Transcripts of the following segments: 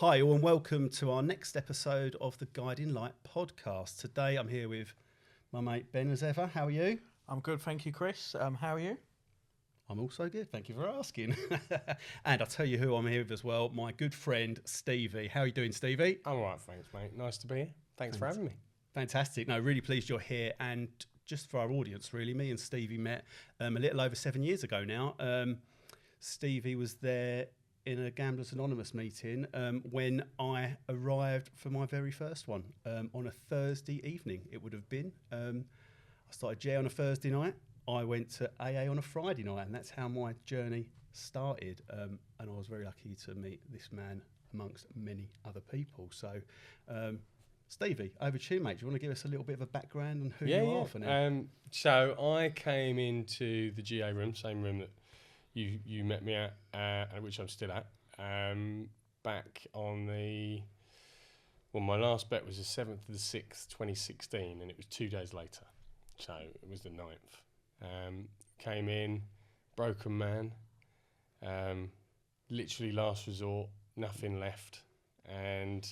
Hi, all, and welcome to our next episode of the Guiding Light podcast. Today I'm here with my mate Ben as ever. How are you? I'm good, thank you, Chris. How are you? I'm also good, thank you for asking. And I'll tell you who I'm here with as well, my good friend Stevie. How are you doing, Stevie? I'm all right, thanks, mate. Nice to be here. Thanks for having me. Fantastic. No, really pleased you're here. And just for our audience, really, me and Stevie met a little over 7 years ago now. Stevie was there in a Gamblers Anonymous meeting when I arrived for my very first one on a Thursday evening. It would have been. I started J on a Thursday night. I went to AA on a Friday night, and that's how my journey started. And I was very lucky to meet this man amongst many other people. So, Stevie, over to you, mate. Do you want to give us a little bit of a background on who you are for now? So I came into the GA room, same room that you met me at, which I'm still at, back on my last bet was the 7th of the 6th, 2016, and it was 2 days later. So it was the 9th. Came in, broken man, literally last resort, nothing left, and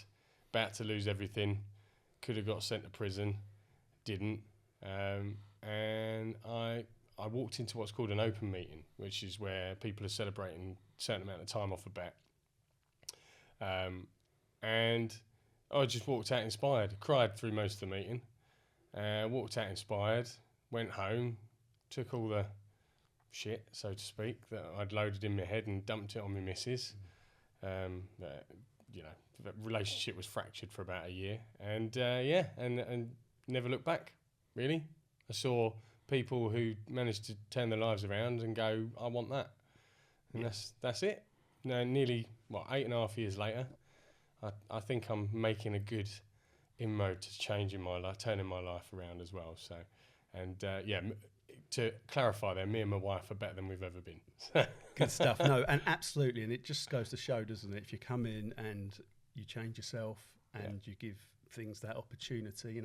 about to lose everything. Could have got sent to prison, didn't. And I walked into what's called an open meeting, which is where people are celebrating a certain amount of time off a bet. And I just walked out inspired, cried through most of the meeting, walked out inspired, went home, took all the shit, so to speak, that I'd loaded in my head and dumped it on my missus. The relationship was fractured for about a year, and never looked back, really. I saw people who managed to turn their lives around and go, I want that. And that's it. Now, nearly, 8.5 years later, I think I'm making a good inroad to changing my life, turning my life around as well. So, and to clarify there, me and my wife are better than we've ever been. Good stuff. No, and absolutely. And it just goes to show, doesn't it? If you come in and you change yourself and you give things that opportunity,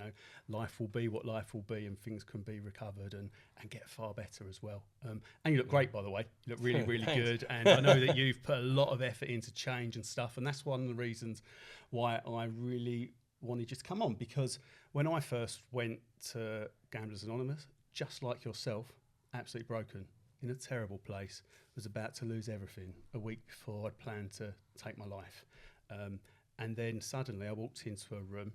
life will be what life will be, and things can be recovered and get far better as well. And you look great, by the way. You look really, really good. And I know that you've put a lot of effort into change and stuff. And that's one of the reasons why I really wanted you to come on, because when I first went to Gamblers Anonymous, just like yourself, absolutely broken, in a terrible place, was about to lose everything a week before I'd planned to take my life. And then suddenly I walked into a room,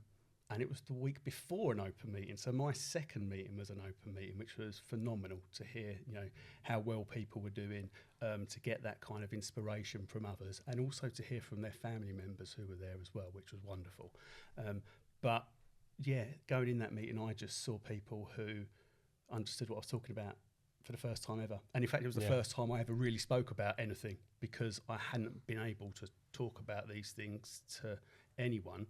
and it was the week before an open meeting. So my second meeting was an open meeting, which was phenomenal to hear, how well people were doing, to get that kind of inspiration from others, and also to hear from their family members who were there as well, which was wonderful. Going in that meeting, I just saw people who understood what I was talking about for the first time ever. And in fact, it was the first time I ever really spoke about anything, because I hadn't been able to talk about these things to anyone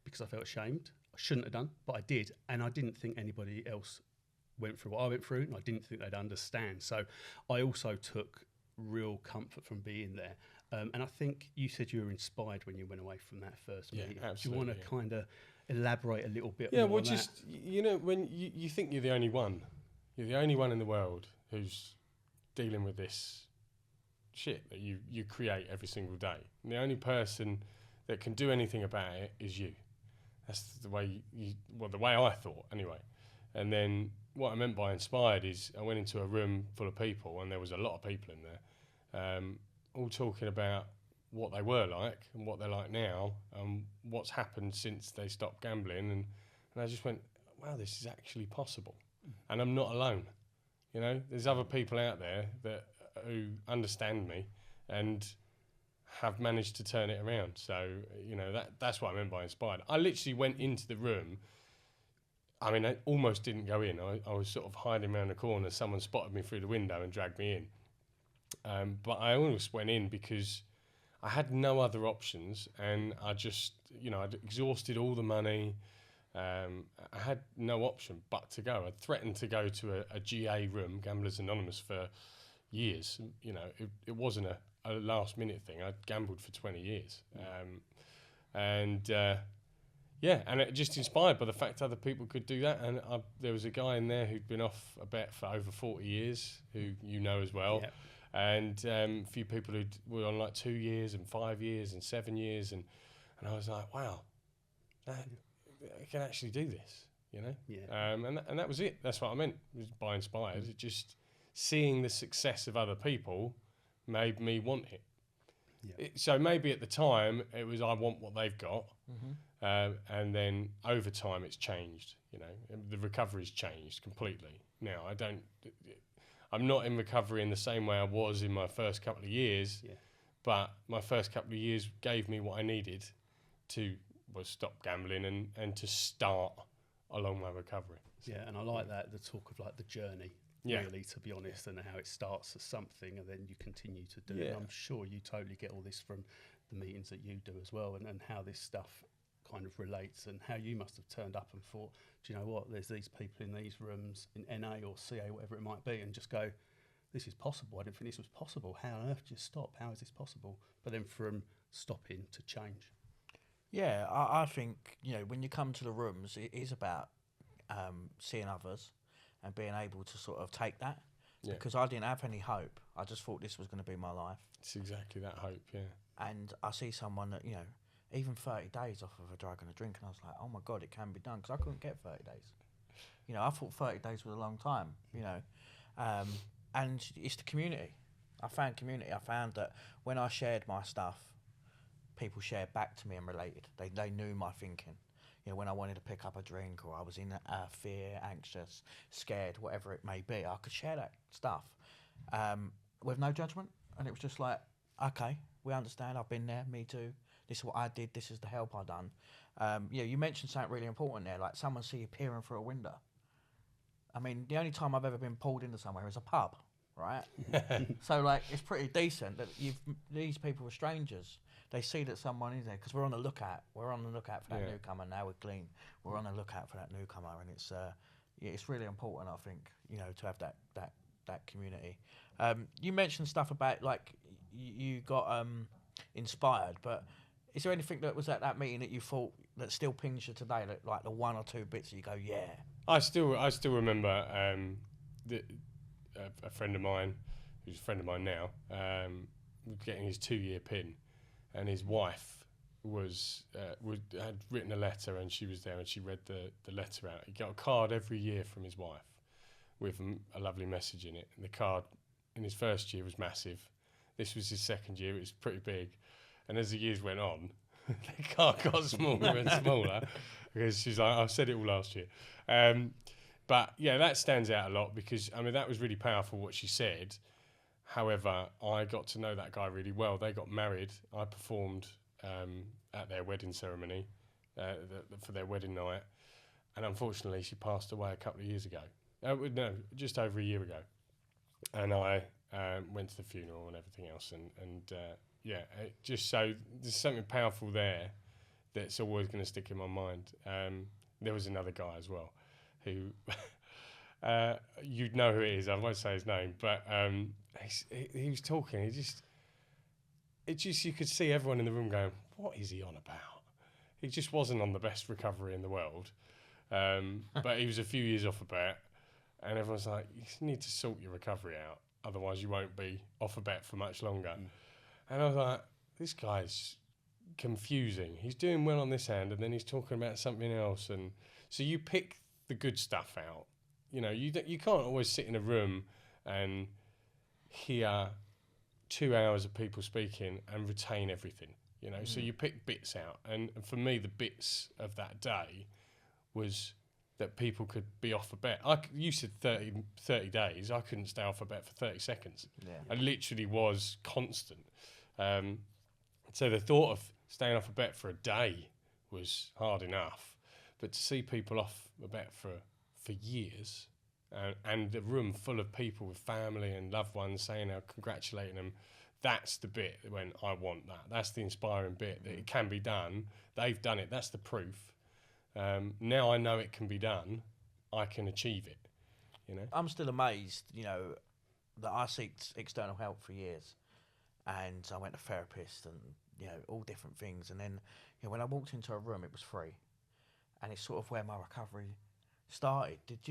because I felt ashamed. I shouldn't have done, but I did. And I didn't think anybody else went through what I went through, and I didn't think they'd understand. So I also took real comfort from being there. And I think you said you were inspired when you went away from that first meeting. Absolutely. Do you want to kind of elaborate a little bit more more on that? When you think you're the only one in the world who's dealing with this shit that you create every single day. And the only person that can do anything about it is you. That's the way the way I thought anyway. And then what I meant by inspired is I went into a room full of people, and there was a lot of people in there, all talking about what they were like and what they're like now, and what's happened since they stopped gambling. And I just went, wow, this is actually possible. And I'm not alone. There's other people out there who understand me and have managed to turn it around. So, that's what I meant by inspired. I literally went into the room. I mean, I almost didn't go in. I was sort of hiding around the corner. Someone spotted me through the window and dragged me in. But I almost went in because I had no other options, and I just, I'd exhausted all the money. I had no option but to go. I'd threatened to go to a GA room, Gamblers Anonymous, for years. It wasn't a last minute thing. I'd gambled for 20 years. And it just inspired by the fact other people could do that. And there was a guy in there who'd been off a bet for over 40 years, who you know as well. and a few people who were on like 2 years and 5 years and 7 years, and I was like, wow, I can actually do this, you know. Yeah. And that was it. That's what I meant was by inspired. It just seeing the success of other people made me want it. Yeah. So maybe at the time it was I want what they've got, and then over time it's changed. You know, the recovery's changed completely. Now I'm not in recovery in the same way I was in my first couple of years, but my first couple of years gave me what I needed to stop gambling and to start along my recovery. Yeah, and I like that, the talk of like the journey. Really, to be honest, and how it starts as something and then you continue to do it. And I'm sure you totally get all this from the meetings that you do as well, and how this stuff kind of relates, and how you must have turned up and thought, do you know what, there's these people in these rooms in NA or CA, whatever it might be, and just go, this is possible. I didn't think this was possible. How on earth do you stop? How is this possible? But then from stopping to change. Yeah, I think, you know, when you come to the rooms, it is about seeing others and being able to sort of take that. Because I didn't have any hope. I just thought this was going to be my life. It's exactly that hope, yeah. And I see someone that, you know, even 30 days off of a drug and a drink, and I was like, oh my God, it can be done, because I couldn't get 30 days. You know, I thought 30 days was a long time, you know. And it's the community. I found community. I found that when I shared my stuff, people shared back to me and related. They knew my thinking. You know, when I wanted to pick up a drink, or I was in fear, anxious, scared, whatever it may be, I could share that stuff with no judgment. And it was just like, okay, we understand. I've been there. Me too. This is what I did. This is the help I done. Yeah, you mentioned something really important there, like someone see you peering through a window. I mean, the only time I've ever been pulled into somewhere is a pub, right? So, like, it's pretty decent that these people are strangers. They see that someone is there, because we're on the lookout. We're on the lookout for that newcomer. Now we're clean. We're on the lookout for that newcomer, and it's really important, I think, you know, to have that community. You mentioned stuff about, like, you got inspired, but is there anything that was at that meeting that you thought that still pings you today, that, like the one or two bits that you go, yeah? I still remember a friend of mine, who's a friend of mine now, getting his 2-year pin, and his wife had written a letter, and she was there, and she read the letter out. He got a card every year from his wife with a lovely message in it. And the card in his first year was massive. This was his second year. It was pretty big. And as the years went on, the card got smaller and smaller, because she's like, I said it all last year. But yeah, that stands out a lot, because I mean, that was really powerful what she said. However, I got to know that guy really well. They got married. I performed at their wedding ceremony for their wedding night, and unfortunately, she passed away a couple of years ago. No, just over a year ago. And I went to the funeral and everything else, and yeah, it just so there's something powerful there that's always going to stick in my mind. There was another guy as well who you'd know who it is. I won't say his name, but he was talking. It just you could see everyone in the room going, "What is he on about?" He just wasn't on the best recovery in the world, but he was a few years off a bet, and everyone's like, "You need to sort your recovery out, otherwise you won't be off a bet for much longer." And I was like, "This guy's confusing. He's doing well on this hand, and then he's talking about something else." And so you pick the good stuff out. You know, you can't always sit in a room and hear 2 hours of people speaking and retain everything. You know, so you pick bits out. And for me, the bits of that day was that people could be off a bet. You said 30 days. I couldn't stay off a bet for 30 seconds. Yeah. I literally was constant. So the thought of staying off a bet for a day was hard enough. But to see people off a bet for years, and the room full of people with family and loved ones saying how congratulating them, that's the bit when I want that. That's the inspiring bit, that it can be done. They've done it. That's the proof. Now I know it can be done. I can achieve it. You know. I'm still amazed, you know, that I sought external help for years, and I went to therapists and, you know, all different things. And then, you know, when I walked into a room, it was free, and it's sort of where my recovery started. Did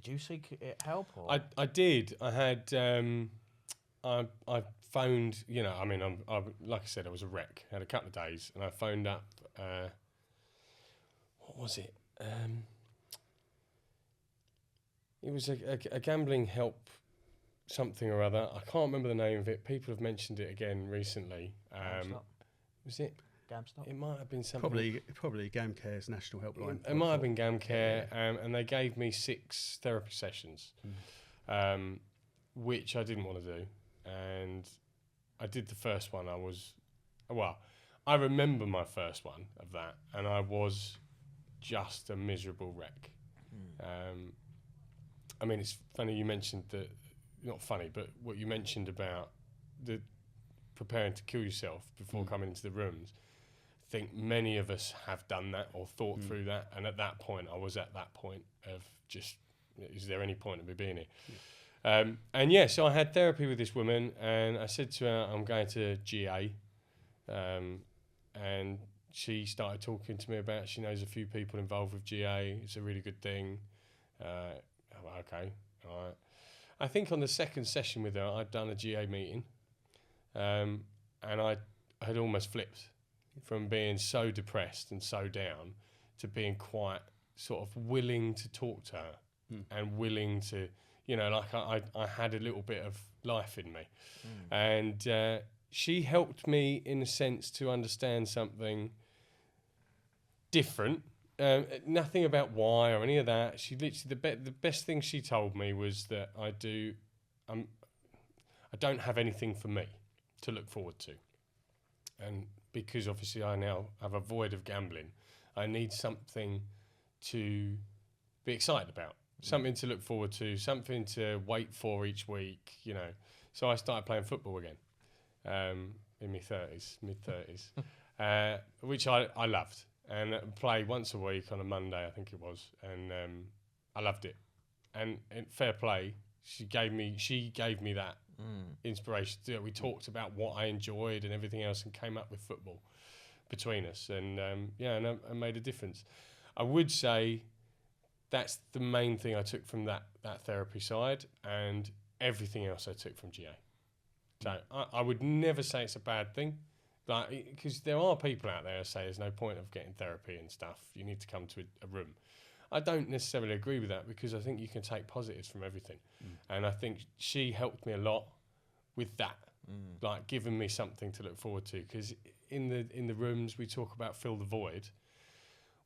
you seek help? Or? I did. I had I phoned, you know, I mean, like I said, I was a wreck. I had a couple of days, and I phoned up. What was it? It was a gambling help something or other. I can't remember the name of it. People have mentioned it again recently. Was it? GamStop? It might have been something. Probably GamCare's National Helpline. It might have been GamCare, and they gave me 6 therapy sessions, which I didn't want to do. And I did the first one. I remember my first one of that, and I was just a miserable wreck. I mean, it's funny you mentioned that, not funny, but what you mentioned about the preparing to kill yourself before coming into the rooms. I think many of us have done that or thought through that, and at that point, I was at that point of just, is there any point of me being here? So I had therapy with this woman, and I said to her, I'm going to GA, and she started talking to me about, she knows a few people involved with GA, it's a really good thing. Okay, all right. I think on the second session with her, I'd done a GA meeting, and I had almost flipped from being so depressed and so down to being quite sort of willing to talk to her and willing to, you know, like I had a little bit of life in me. And she helped me in a sense to understand something different. Nothing about why or any of that. She literally, the best thing she told me was that I don't have anything for me to look forward to. And because obviously I now have a void of gambling, I need something to be excited about, something to look forward to, something to wait for each week, you know. So I started playing football again in my mid-30s, which I loved. And play once a week on a Monday, I think it was, and I loved it. And fair play, she gave me that inspiration. We talked about what I enjoyed and everything else, and came up with football between us, and I made a difference. I would say that's the main thing I took from that therapy side, and everything else I took from GA. So I would never say it's a bad thing. Like, because there are people out there who say there's no point of getting therapy and stuff. You need to come to a room. I don't necessarily agree with that, because I think you can take positives from everything. And I think she helped me a lot with that, like giving me something to look forward to. Because in the rooms we talk about fill the void.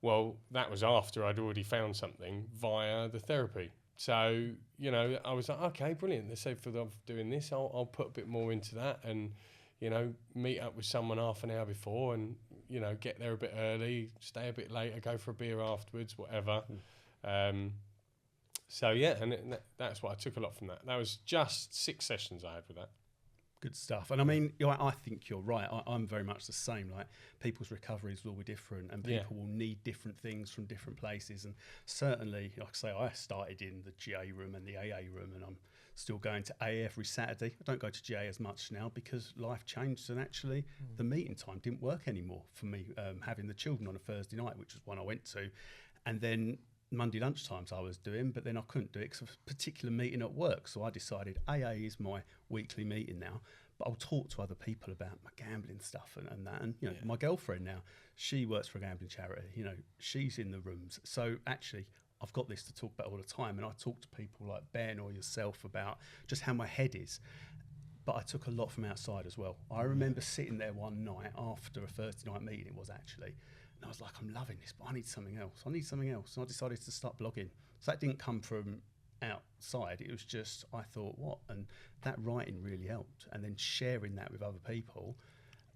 Well, that was after I'd already found something via the therapy. So, you know, I was like, okay, brilliant. Let's say for doing this, I'll put a bit more into that, and you know, meet up with someone half an hour before, and you know, get there a bit early, stay a bit later, go for a beer afterwards, whatever. So yeah, and that's what I took a lot from that. That was just 6 sessions I had with that. Good stuff. And I mean, I think you're right. I'm very much the same. Like, people's recoveries will be different, and people will need different things from different places. And certainly, like I say, I started in the GA room and the AA room, and I'm still going to AA every Saturday. I don't go to GA as much now because life changed, and actually the meeting time didn't work anymore for me, having the children on a Thursday night, which was one I went to. And then Monday lunchtimes I was doing, but then I couldn't do it because of a particular meeting at work. So I decided AA is my weekly meeting now, but I'll talk to other people about my gambling stuff and that. And, you know, my girlfriend now, she works for a gambling charity, you know, she's in the rooms. So actually, I've got this to talk about all the time. And I talk to people like Ben or yourself about just how my head is. But I took a lot from outside as well. I remember sitting there one night after a Thursday night meeting, it was actually, and I was like, I'm loving this, but I need something else. And I decided to start blogging. So that didn't come from outside. It was just, I thought, what? And that writing really helped. And then sharing that with other people,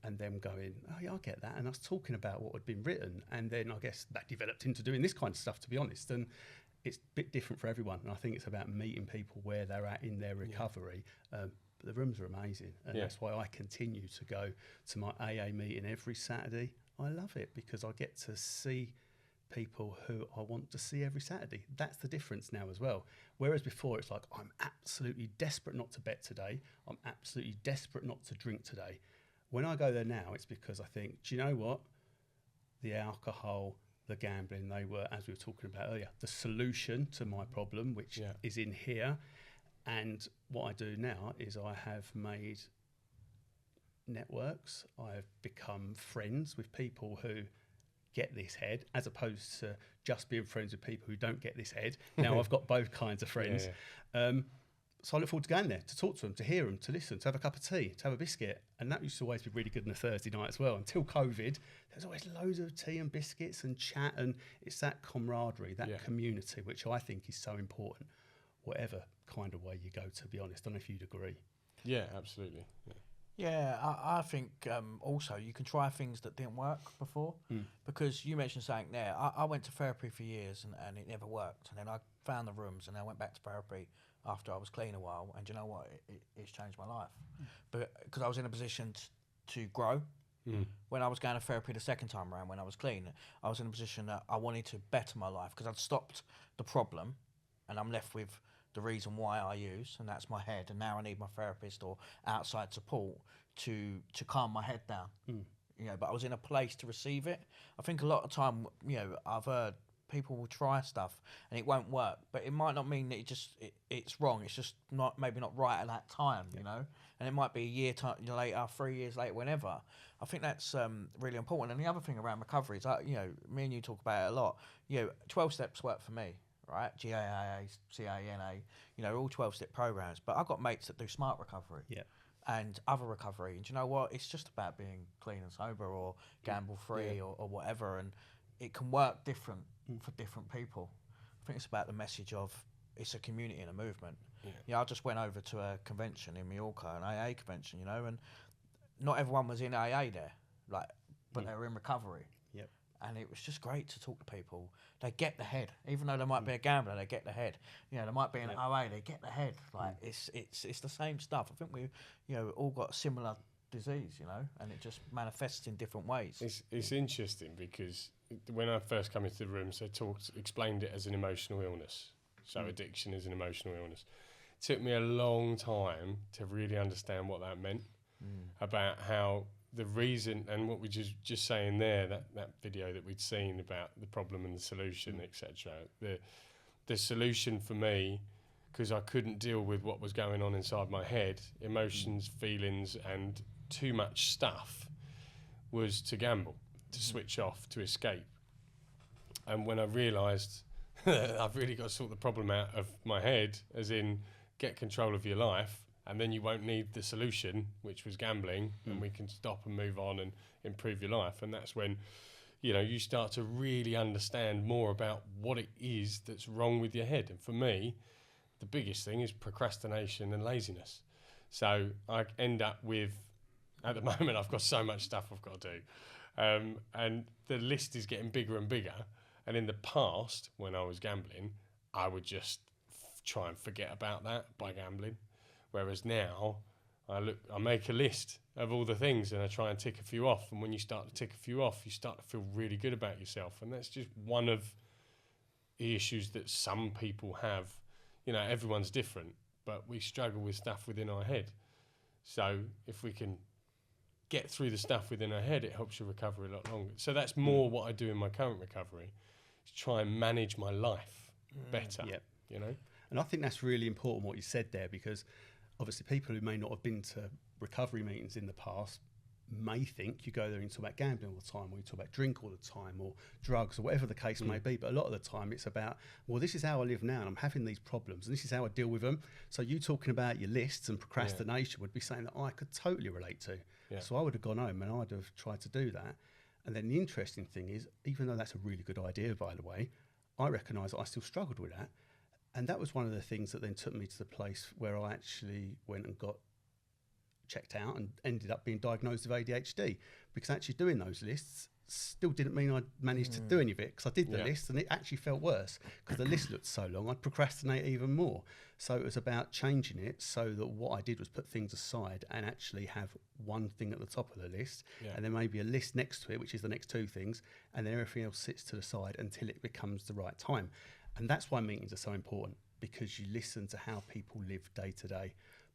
and them going, oh yeah, I get that. And I was talking about what had been written. And then I guess that developed into doing this kind of stuff, to be honest. And it's a bit different for everyone. And I think it's about meeting people where they're at in their recovery. But the rooms are amazing. And that's why I continue to go to my AA meeting every Saturday. I love it because I get to see people who I want to see every Saturday. That's the difference now as well. Whereas before it's like, I'm absolutely desperate not to bet today. I'm absolutely desperate not to drink today. When I go there now, it's because I think, do you know what? The alcohol, the gambling, they were, as we were talking about earlier, the solution to my problem, which is in here. And what I do now is I have made networks. I've become friends with people who get this head, as opposed to just being friends with people who don't get this head. Now I've got both kinds of friends. So I look forward to going there, to talk to them, to hear them, to listen, to have a cup of tea, to have a biscuit. And that used to always be really good on a Thursday night as well. Until COVID, there's always loads of tea and biscuits and chat. And it's that camaraderie, that community, which I think is so important, whatever kind of way you go, to be honest. I don't know if you'd agree. Yeah, absolutely. Yeah, I think also you can try things that didn't work before, because you mentioned something there. I went to therapy for years and it never worked. And then I found the rooms and I went back to therapy after I was clean a while. And you know what? It's changed my life. But because I was in a position to grow. When I was going to therapy the second time around, when I was clean, I was in a position that I wanted to better my life, because I'd stopped the problem and I'm left with the reason why I use, and that's my head. And now I need my therapist or outside support to calm my head down. You know, but I was in a place to receive it. I think a lot of time, you know, I've heard people will try stuff and it won't work, but it might not mean that it's wrong. It's just maybe not right at that time, you know. And it might be a year later, 3 years later, whenever. I think that's really important. And the other thing around recovery is, you know, me and you talk about it a lot. You know, 12 steps work for me, right? GAA, CANA, you know, all 12-step programs. But I've got mates that do smart recovery. And other recovery. And do you know what? It's just about being clean and sober or gamble-free or whatever. And it can work different for different people. I think it's about the message of it's a community and a movement. I just went over to a convention in Mallorca, an AA convention, you know, and not everyone was in AA there, but they were in recovery. And it was just great to talk to people. They get the head, even though they might be a gambler. They get the head. You know, they might be in OA. They get the head. It's the same stuff. I think we, you know, all got a similar disease, you know, and it just manifests in different ways. It's interesting because when I first come into the rooms, they explained it as an emotional illness. So addiction is an emotional illness. It took me a long time to really understand what that meant, about how the reason, and what we just saying there, that video that we'd seen about the problem and the solution, etc. The solution for me, because I couldn't deal with what was going on inside my head, emotions, feelings, and too much stuff, was to gamble, to switch off, to escape. And when I realised I've really got to sort the problem out of my head, as in get control of your life, and then you won't need the solution, which was gambling, and we can stop and move on and improve your life. And that's when, you know, you start to really understand more about what it is that's wrong with your head. And for me, the biggest thing is procrastination and laziness. So I end up with, at the moment, I've got so much stuff I've got to do. And the list is getting bigger and bigger. And in the past, when I was gambling, I would just try and forget about that by gambling. Whereas now, I make a list of all the things and I try and tick a few off. And when you start to tick a few off, you start to feel really good about yourself. And that's just one of the issues that some people have. You know, everyone's different, but we struggle with stuff within our head. So if we can get through the stuff within our head, it helps your recovery a lot longer. So that's more what I do in my current recovery, is try and manage my life better, you know? And I think that's really important what you said there, because obviously people who may not have been to recovery meetings in the past may think you go there and you talk about gambling all the time, or you talk about drink all the time, or drugs, or whatever the case may be. But a lot of the time it's about, well, this is how I live now and I'm having these problems and this is how I deal with them. So you talking about your lists and procrastination would be something that I could totally relate to. So I would have gone home and I'd have tried to do that. And then the interesting thing is, even though that's a really good idea, by the way, I recognise that I still struggled with that. And that was one of the things that then took me to the place where I actually went and got checked out and ended up being diagnosed with ADHD, because actually doing those lists still didn't mean I'd managed to do any of it, because I did the list and it actually felt worse because the list looked so long. I'd procrastinate even more. So it was about changing it so that what I did was put things aside and actually have one thing at the top of the list, and then maybe a list next to it, which is the next two things, and then everything else sits to the side until it becomes the right time. And that's why meetings are so important, because you listen to how people live day to day,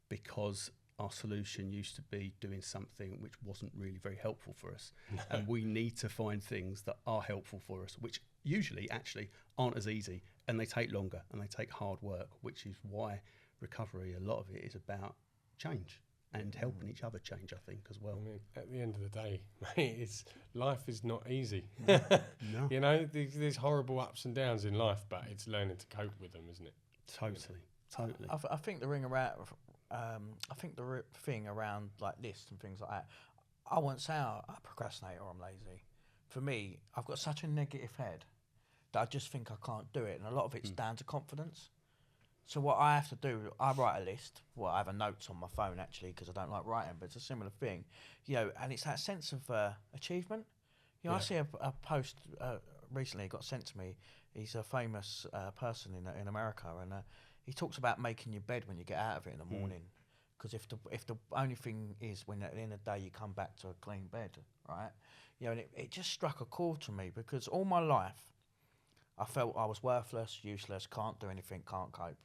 because our solution used to be doing something which wasn't really very helpful for us. And we need to find things that are helpful for us, which usually actually aren't as easy, and they take longer and they take hard work, which is why recovery, a lot of it is about change and helping each other change, I think, as well. I mean, at the end of the day, mate, life is not easy. No. You know, there's horrible ups and downs in life, but it's learning to cope with them, isn't it? Totally. I think the ring around, thing around like lists and things like that. I won't say I procrastinate or I'm lazy. For me, I've got such a negative head that I just think I can't do it, and a lot of it's down to confidence. So what I have to do, I write a list. Well, I have a notes on my phone actually because I don't like writing, but it's a similar thing, you know. And it's that sense of achievement. You know, I see a post recently got sent to me. He's a famous person in America, and he talks about making your bed when you get out of it in the morning. Because if the only thing is when at the end of the day you come back to a clean bed, right? You know, and it just struck a chord to me because all my life I felt I was worthless, useless, can't do anything, can't cope.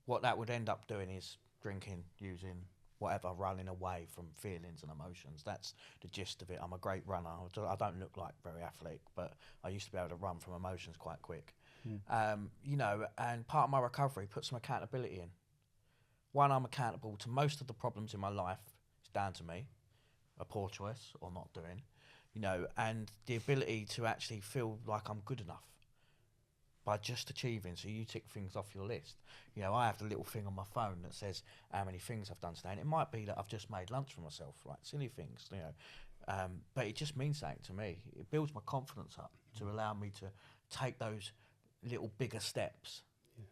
What that would end up doing is drinking, using, whatever, running away from feelings and emotions. That's the gist of it. I'm a great runner. I don't look like very athletic, but I used to be able to run from emotions quite quick. You know, and part of my recovery put some accountability in. One, I'm accountable to most of the problems in my life. It's down to me, a poor choice or not doing, you know, and the ability to actually feel like I'm good enough by just achieving. So you tick things off your list. You know, I have the little thing on my phone that says how many things I've done today, and it might be that I've just made lunch for myself, like silly things, you know, but it just means something to me. It builds my confidence up to allow me to take those little bigger steps.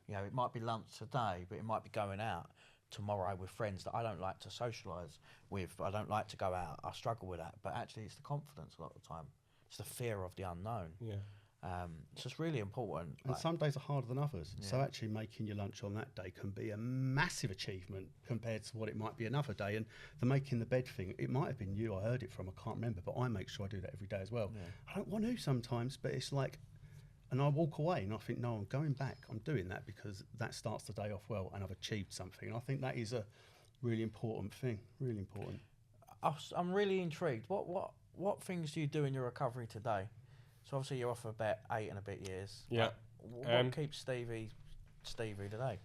You know, it might be lunch today, but it might be going out tomorrow with friends that I don't like to socialise with. I don't like to go out. I struggle with that. But actually, it's the confidence a lot of the time. It's the fear of the unknown. Yeah. So it's really important. And some days are harder than others. Yeah. So actually making your lunch on that day can be a massive achievement compared to what it might be another day. And the making the bed thing, it might have been you I heard it from, I can't remember, but I make sure I do that every day as well. Yeah. I don't want to sometimes, but it's like, and I walk away and I think, no, I'm going back. I'm doing that because that starts the day off well and I've achieved something. And I think that is a really important thing, really important. I'm really intrigued. What things do you do in your recovery today? So obviously you're off for about 8 and a bit years. Yeah. What keeps Stevie today?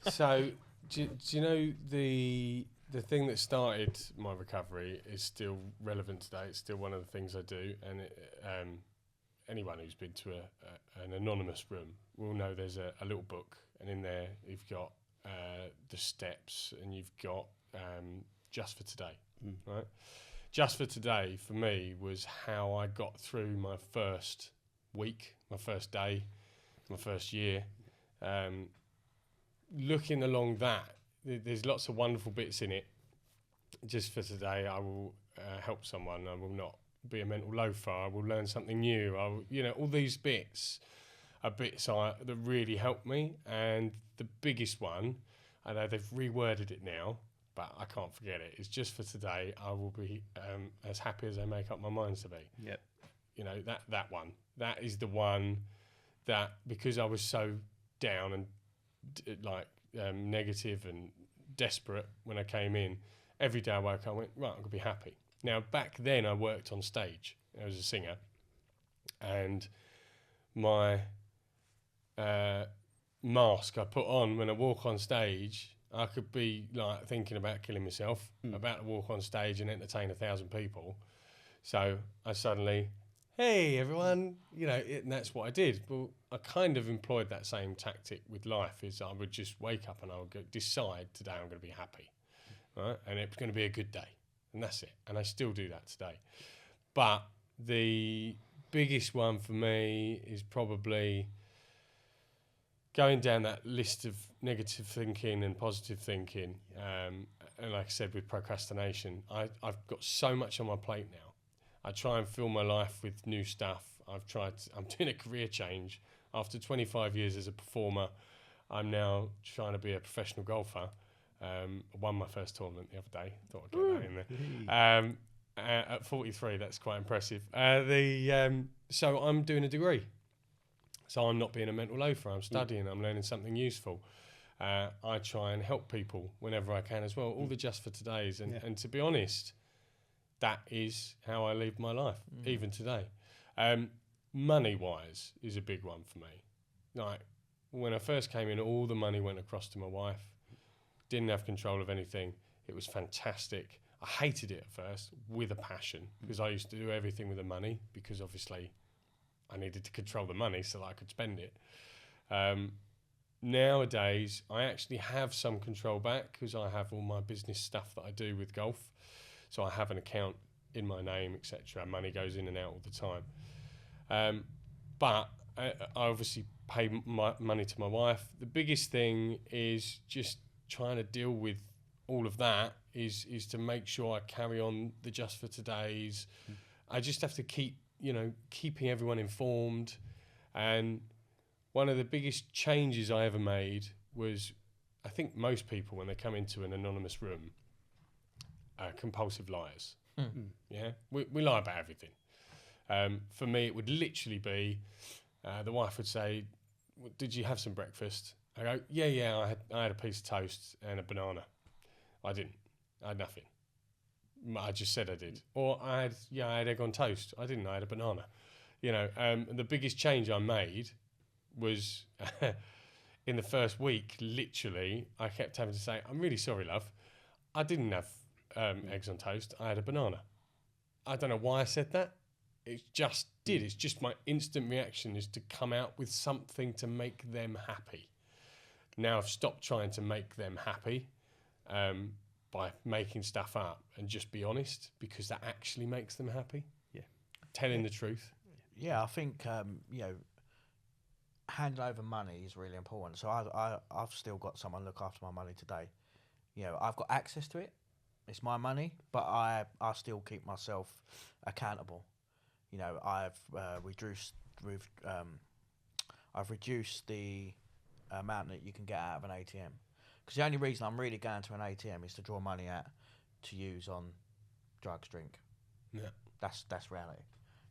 So, do you know the thing that started my recovery is still relevant today? It's still one of the things I do, and anyone who's been to an anonymous room will know there's a little book, and in there you've got the steps, and you've got just for today, right? Just for today, for me, was how I got through my first week, my first day, my first year. Looking along that, there's lots of wonderful bits in it. Just for today, I will help someone. I will not be a mental loafer. I will learn something new. I will, you know, all these bits are bits that really help me. And the biggest one, I know they've reworded it now, but I can't forget it. It's just for today. I will be as happy as I make up my mind to be. Yep. You know, that one. That is the one that, because I was so down and negative and desperate when I came in, every day I woke up, I went, right, I'm going to be happy. Now, back then I worked on stage. I was a singer. And my mask I put on when I walk on stage, I could be like thinking about killing myself, about to walk on stage and entertain 1,000 people. So I suddenly, hey, everyone, you know, and that's what I did. But I kind of employed that same tactic with life, is I would just wake up and I would decide today I'm going to be happy, right? And it's going to be a good day. And that's it. And I still do that today. But the biggest one for me is probably going down that list of negative thinking and positive thinking. And like I said, with procrastination, I've got so much on my plate now. I try and fill my life with new stuff. I'm doing a career change. After 25 years as a performer, I'm now trying to be a professional golfer. I won my first tournament the other day. Thought I'd get that in there. At 43, that's quite impressive. So I'm doing a degree. So I'm not being a mental loafer. I'm studying. I'm learning something useful. I try and help people whenever I can as well. All the just for todays. And to be honest, that is how I live my life, even today. Money-wise is a big one for me. Like, when I first came in, all the money went across to my wife. didn't have control of anything. It was fantastic. I hated it at first with a passion because I used to do everything with the money because obviously I needed to control the money so that I could spend it. Nowadays, I actually have some control back because I have all my business stuff that I do with golf. So I have an account in my name, etc. Money goes in and out all the time. But I obviously pay my money to my wife. The biggest thing is just trying to deal with all of that is to make sure I carry on the Just for Todays. I just have to keep, keeping everyone informed. And one of the biggest changes I ever made was, I think most people, when they come into an anonymous room, are compulsive liars. Yeah, we lie about everything. For me, it would literally be, the wife would say, "Did you have some breakfast?" I go, "Yeah, I had a piece of toast and a banana." I didn't. I had nothing. I just said I did. Or I had egg on toast. I didn't. I had a banana. The biggest change I made was in the first week, literally, I kept having to say, "I'm really sorry, love. I didn't have eggs on toast. I had a banana." I don't know why I said that. It just did. It's just my instant reaction is to come out with something to make them happy. Now I've stopped trying to make them happy by making stuff up and just be honest, because that actually makes them happy. Yeah. Telling the truth. Yeah, I think handing over money is really important. So I've still got someone look after my money today. I've got access to it. It's my money, but I still keep myself accountable. I've reduced the amount that you can get out of an ATM, because the only reason I'm really going to an ATM is to draw money out to use on drugs, drink. Yeah, that's reality.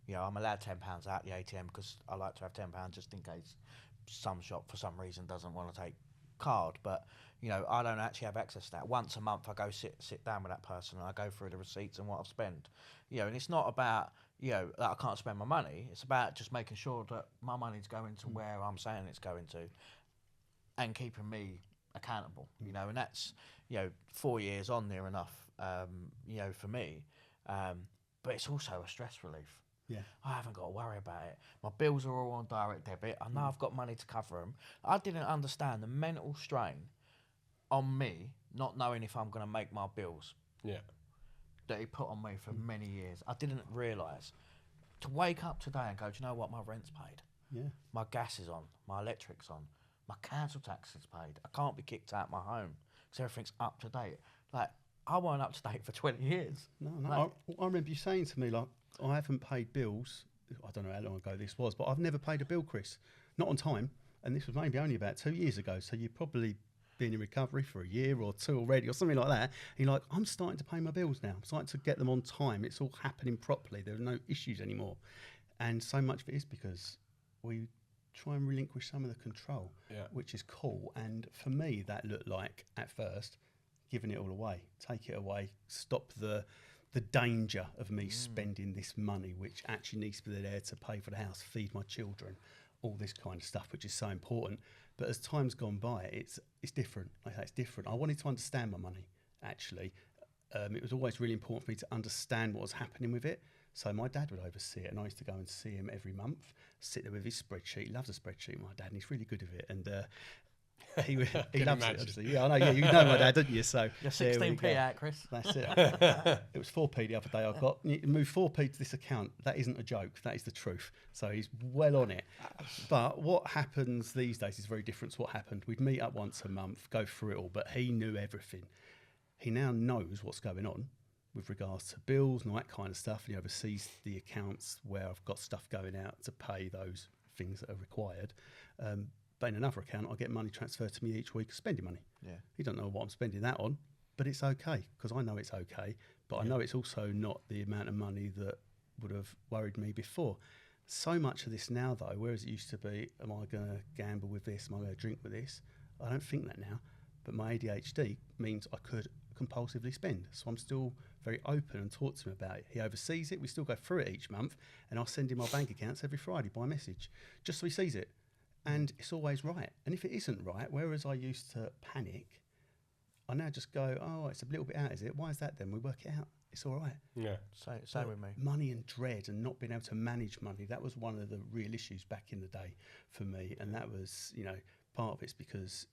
I'm allowed £10 out the ATM because I like to have £10 just in case some shop for some reason doesn't want to take card. But I don't actually have access to that. Once a month, I go sit down with that person and I go through the receipts and what I've spent. And it's not about that I can't spend my money. It's about just making sure that my money's going to where I'm saying it's going to, and keeping me accountable. And that's 4 years on near enough. For me, but it's also a stress relief. Yeah. I haven't got to worry about it. My bills are all on direct debit. I know I've got money to cover them. I didn't understand the mental strain on me not knowing if I'm going to make my bills. Yeah. That he put on me for many years. I didn't realise. To wake up today and go, do you know what? My rent's paid. Yeah. My gas is on. My electric's on. My council tax is paid. I can't be kicked out my home because everything's up to date. I weren't up to date for 20 years. No. I remember you saying to me, I haven't paid bills. I don't know how long ago this was, but I've never paid a bill, Chris. Not on time. And this was maybe only about 2 years ago. So you've probably been in recovery for a year or two already or something like that. And you're like, I'm starting to pay my bills now. I'm starting to get them on time. It's all happening properly. There are no issues anymore. And so much of it is because we try and relinquish some of the control, which is cool. And for me, that looked like, at first, giving it all away. Take it away. Stop the danger of me spending this money, which actually needs to be there to pay for the house, feed my children, all this kind of stuff, which is so important. But as time's gone by, it's different. It's different. I wanted to understand my money, actually. It was always really important for me to understand what was happening with it. So my dad would oversee it, and I used to go and see him every month, sit there with his spreadsheet. He loves a spreadsheet, my dad, and he's really good at it. And he loves it, obviously. Yeah, I know. Yeah, you know my dad, don't you? So you're 16p out, Chris. That's it. It was 4p the other day. I got you move 4p to this account. That isn't a joke. That is the truth. So he's well on it. But what happens these days is very different to what happened. We'd meet up once a month, go through it all. But he knew everything. He now knows what's going on with regards to bills and all that kind of stuff. And he oversees the accounts where I've got stuff going out to pay those things that are required. But in another account, I get money transferred to me each week of spending money. Yeah. He don't know what I'm spending that on, but it's okay because I know it's okay. But I know it's also not the amount of money that would have worried me before. So much of this now, though, whereas it used to be, am I going to gamble with this? Am I going to drink with this? I don't think that now. But my ADHD means I could compulsively spend. So I'm still very open and talk to him about it. He oversees it. We still go through it each month. And I'll send him my bank accounts every Friday by message, just so he sees it. And it's always right. And if it isn't right, whereas I used to panic, I now just go, oh, it's a little bit out, is it? Why is that then? We work it out. It's all right. Yeah. Same with me. Money and dread and not being able to manage money, that was one of the real issues back in the day for me. And that was, part of it's because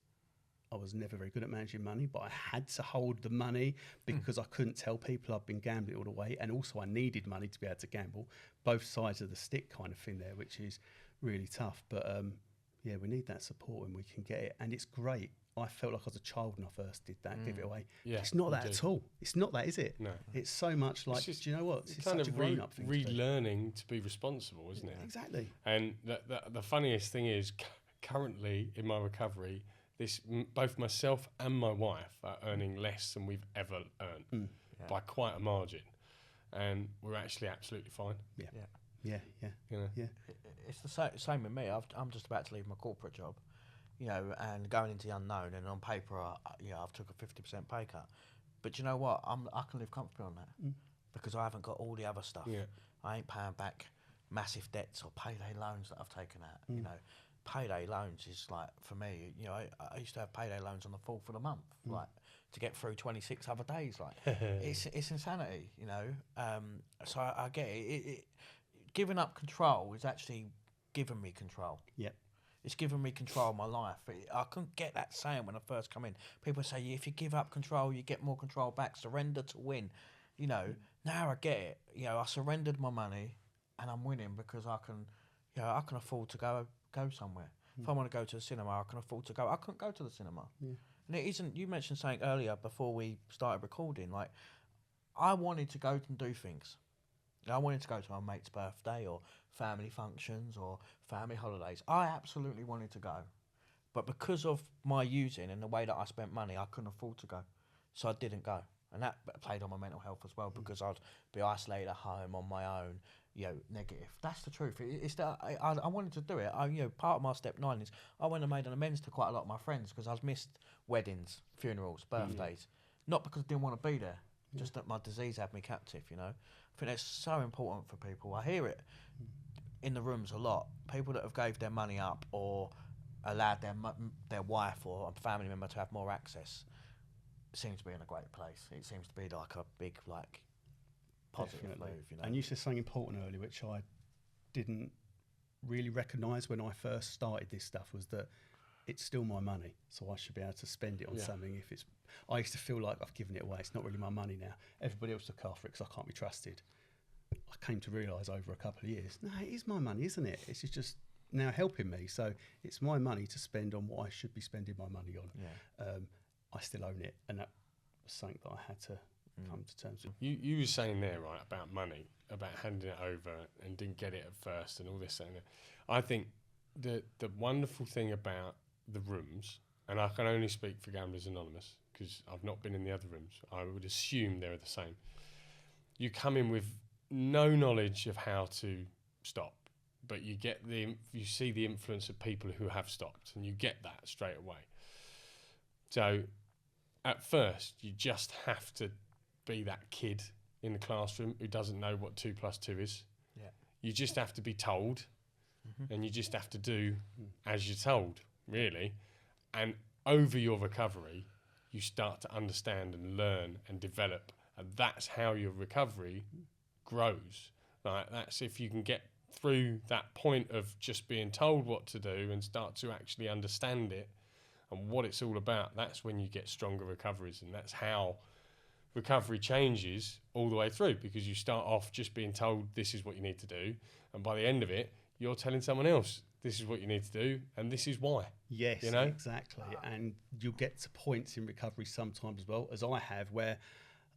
I was never very good at managing money, but I had to hold the money because I couldn't tell people I'd been gambling all the way. And also I needed money to be able to gamble. Both sides of the stick kind of thing there, which is really tough. But we need that support when we can get it. And it's great. I felt like I was a child when I first did that, give it away. Yeah, it's not that at all. It's not that, is it? No. It's so much like, just, do you know what? It's kind such a of grown-up thing to do. relearning to be responsible, isn't it? Exactly. And the funniest thing is, currently in my recovery, both myself and my wife are earning less than we've ever earned by quite a margin, and we're actually absolutely fine. Yeah. It's the same with me. I'm just about to leave my corporate job, and going into the unknown. And on paper, I've took a 50% pay cut. But you know what? I can live comfortably on that because I haven't got all the other stuff. Yeah. I ain't paying back massive debts or payday loans that I've taken out. Payday loans is like, for me, I used to have payday loans on the 4th of the month, like to get through 26 other days. Like it's insanity, So I get it. Giving up control is actually giving me control. Yep. It's given me control of my life. I couldn't get that saying when I first come in. People say, if you give up control, you get more control back. Surrender to win. Now I get it. I surrendered my money, and I'm winning because I can afford to go somewhere. If I want to go to the cinema, I can afford to go. I couldn't go to the cinema. Yeah. And it isn't. You mentioned something earlier before we started recording. Like, I wanted to go and do things. I wanted to go to my mate's birthday or family functions or family holidays. I absolutely wanted to go. But because of my using and the way that I spent money, I couldn't afford to go. So I didn't go. And that played on my mental health as well because I'd be isolated at home on my own, negative. That's the truth. It's that I wanted to do it. Part of my step 9 is I went and made an amends to quite a lot of my friends because I've missed weddings, funerals, birthdays. Not because I didn't want to be there, just that my disease had me captive, I think that's so important for people. I hear it in the rooms a lot. People that have gave their money up or allowed their wife or a family member to have more access seems to be in a great place. It seems to be like a big, positive move. And you said something important earlier, which I didn't really recognise when I first started this stuff, was that it's still my money, so I should be able to spend it on something. I used to feel like I've given it away. It's not really my money now. Everybody else look after it because I can't be trusted. I came to realise over a couple of years, no, it is my money, isn't it? It's just now helping me. So it's my money to spend on what I should be spending my money on. Yeah. I still own it, and that was something that I had to come to terms with. You were saying there, right, about money, about handing it over and didn't get it at first and all this and that. I think the wonderful thing about the rooms, and I can only speak for Gamblers Anonymous because I've not been in the other rooms, I would assume they're the same. You come in with no knowledge of how to stop, but you see the influence of people who have stopped, and you get that straight away. So at first, you just have to be that kid in the classroom who doesn't know what 2 + 2 is. Yeah. You just have to be told, and you just have to do as you're told, really. And over your recovery, you start to understand and learn and develop, and that's how your recovery grows. Like, that's if you can get through that point of just being told what to do and start to actually understand it and what it's all about, that's when you get stronger recoveries. And that's how recovery changes all the way through, because you start off just being told this is what you need to do, and by the end of it, you're telling someone else this is what you need to do and this is why. Yes, exactly. And you'll get to points in recovery sometimes as well, as I have, where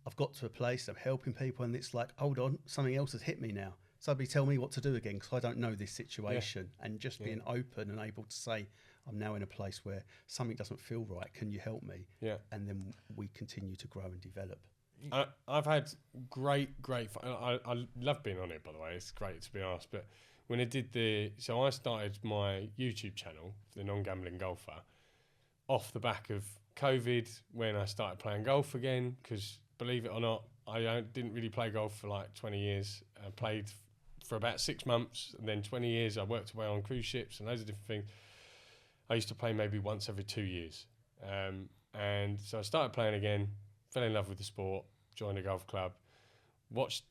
I've got to a place, I'm helping people, and it's like, hold on, something else has hit me now. Somebody tell me what to do again, because I don't know this situation. Yeah. And just being open and able to say, I'm now in a place where something doesn't feel right. Can you help me? Yeah. And then we continue to grow and develop. I've had great fun. I love being on it, by the way. It's great to be asked. But when I I started my YouTube channel, The Non-Gambling Golfer, off the back of COVID, when I started playing golf again, because believe it or not, I didn't really play golf for like 20 years. I played for about 6 months, and then 20 years I worked away on cruise ships and loads of different things. I used to play maybe once every 2 years. And so I started playing again, fell in love with the sport, joined a golf club, watched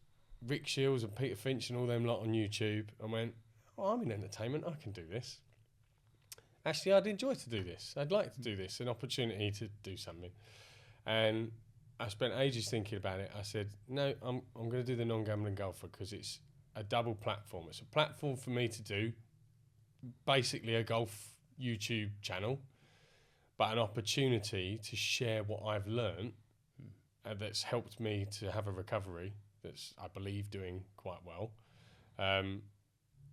Rick Shields and Peter Finch and all them lot on YouTube, and went, oh, I'm in entertainment, I can do this. Actually, I'd enjoy to do this. I'd like to do this, an opportunity to do something. And I spent ages thinking about it. I said, no, I'm going to do the non-gambling golfer because it's a double platform. It's a platform for me to do basically a golf YouTube channel, but an opportunity to share what I've learned that's helped me to have a recovery that's, I believe, doing quite well. And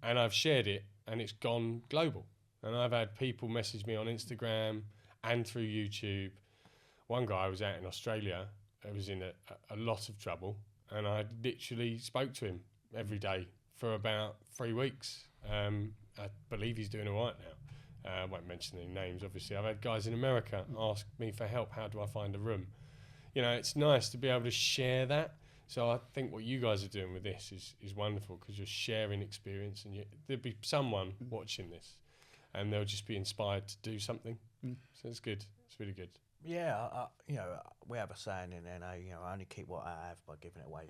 I've shared it and it's gone global. And I've had people message me on Instagram and through YouTube. One guy was out in Australia, who was in a lot of trouble, and I literally spoke to him every day for about 3 weeks. I believe he's doing all right now. I won't mention any names, obviously. I've had guys in America ask me for help. How do I find a room? You know, it's nice to be able to share that. So I think what you guys are doing with this is wonderful because you're sharing experience, and there'll be someone watching this and they'll just be inspired to do something. So it's good. It's really good. Yeah, you know, we have a saying in NA, you know, I only keep what I have by giving it away,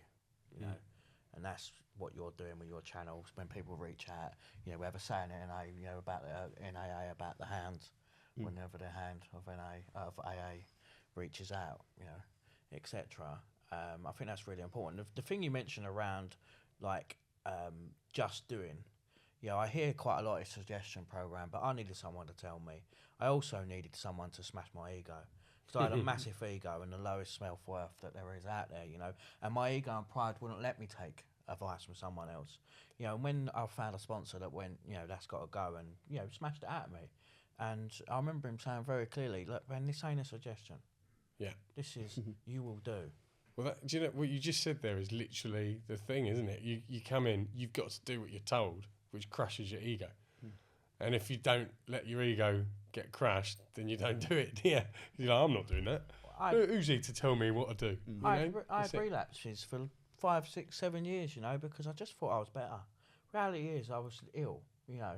you know, and that's what you're doing with your channels. When people reach out, you know, we have a saying in NA, you know, about the NAA, about the hands, whenever the hand of AA reaches out, you know, etc. I think that's really important. The thing you mentioned around, like, just doing, you know, I hear quite a lot of suggestion program, but I needed someone to tell me. I also needed someone to smash my ego. Because I had a massive ego and the lowest self-worth that there is out there, you know. And my ego and pride wouldn't let me take advice from someone else. You know, when I found a sponsor that went, you know, that's got to go, and, you know, smashed it at me. And I remember him saying very clearly, look, Ben, this ain't a suggestion. Yeah. This is, you will do. Well, do you know, what you just said there is literally the thing, isn't it? You come in, you've got to do what you're told, which crushes your ego. And if you don't let your ego get crushed, then you don't do it. Yeah, you're like, I'm not doing that. Who's he to tell me what to do? I had relapses for 5, 6, 7 years, you know, because I just thought I was better. Reality is I was ill, you know,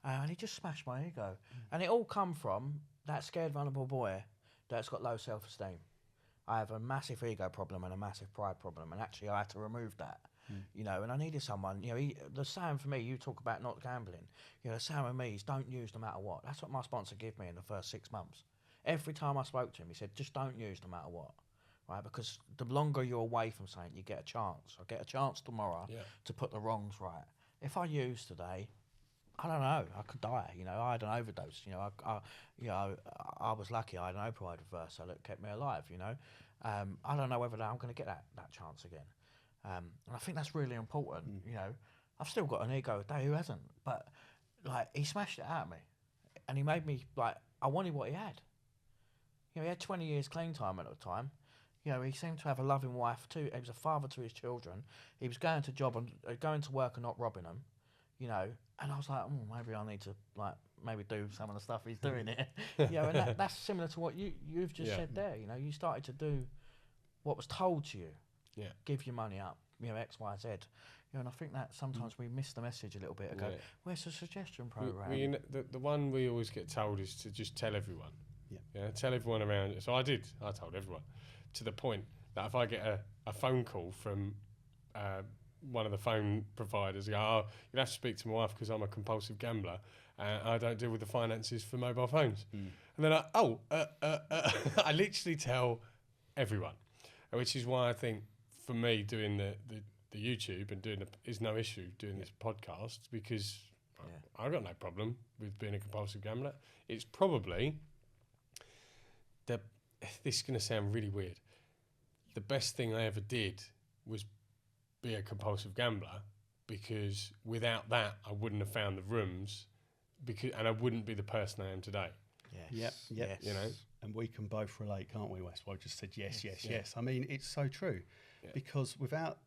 and he just smashed my ego. And it all come from that scared, vulnerable boy that's got low self-esteem. I have a massive ego problem and a massive pride problem, and actually I had to remove that. You know, and I needed someone, you know, the saying for me, you talk about not gambling, you know, the saying with me is don't use no matter what. That's what my sponsor gave me in the first 6 months. Every time I spoke to him, he said, just don't use no matter what, right? Because the longer you're away from something, you get a chance. I get a chance tomorrow to put the wrongs right. If I use today, I don't know, I could die, you know, I had an overdose, you know, I was lucky, I had an opioid reversal that kept me alive, you know. I don't know whether I'm going to get that chance again. And I think that's really important, you know. I've still got an ego today, who hasn't? But, like, he smashed it out of me. And he made me, like, I wanted what he had. You know, he had 20 years clean time at the time. You know, he seemed to have a loving wife too. He was a father to his children. He was going to work and not robbing them, you know. And I was like, maybe I need to, like, maybe do some of the stuff he's doing here. You know, and that's similar to what you've just said there. You know, you started to do what was told to you. Yeah. Give your money up, you know, X, Y, Z. You know, and I think that sometimes we miss the message a little bit. Go, where's the suggestion program? The one we always get told is to just tell everyone. Yeah. Tell everyone around. So I did. I told everyone, to the point that if I get a phone call from one of the phone providers, go, oh, you'll have to speak to my wife because I'm a compulsive gambler and I don't deal with the finances for mobile phones. And they're like, I literally tell everyone, which is why I think, for me, doing the YouTube and doing is no issue doing this podcast, because I've got no problem with being a compulsive gambler. It's probably this is going to sound really weird. The best thing I ever did was be a compulsive gambler, because without that I wouldn't have found the rooms, and I wouldn't be the person I am today. Yep. You know, and we can both relate, can't we, Wes? I just said yes. I mean, it's so true, because without